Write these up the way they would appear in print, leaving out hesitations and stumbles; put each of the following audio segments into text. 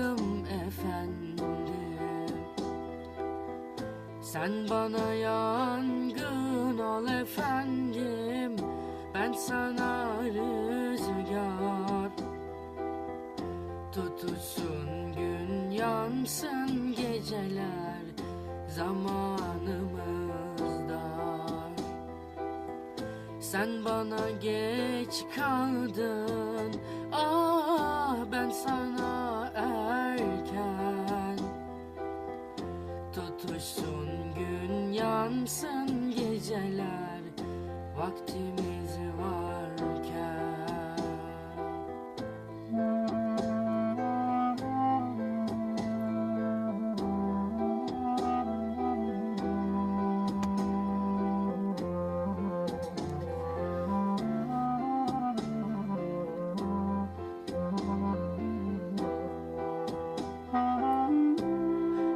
yandım efendim. Sen bana yangın ol efendim, ben sana rüzgar. Tutuşsun gün, yansın geceler, zamanımız dar. Sen bana geç kaldın, ah ben sana erken. Tutuşsun gün, yansın geceler, vaktimiz varken.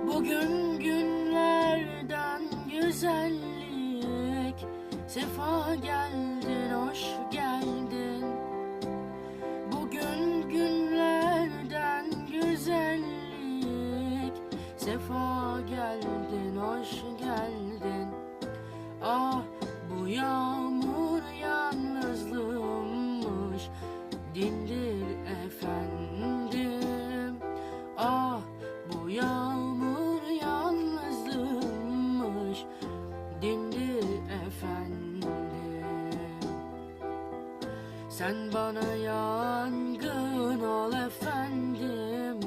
Bugün günlerden güzellik, sefa geldin, hoş geldin. Bugün günlerden güzellik, sefa geldin, hoş geldin. Ah bu yağmur yalnızlığımmış, dindir efendim. Ah bu yağmur yalnızlığımmış, dindir efendim. Sen bana yangın ol efendim,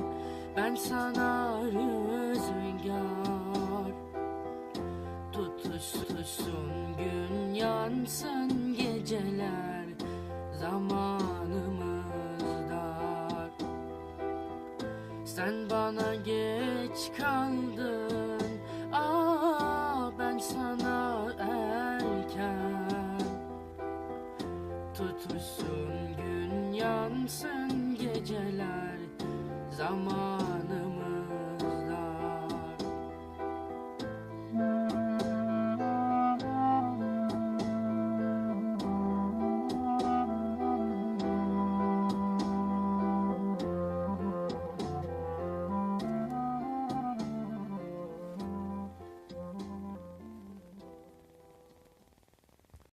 ben sana rüzgar. Tutuşsun gün, yansın geceler, zamanımız dar. Sen bana geç kaldın, ah ben sana erken. Tutuşsun gün, yansın geceler, zamanı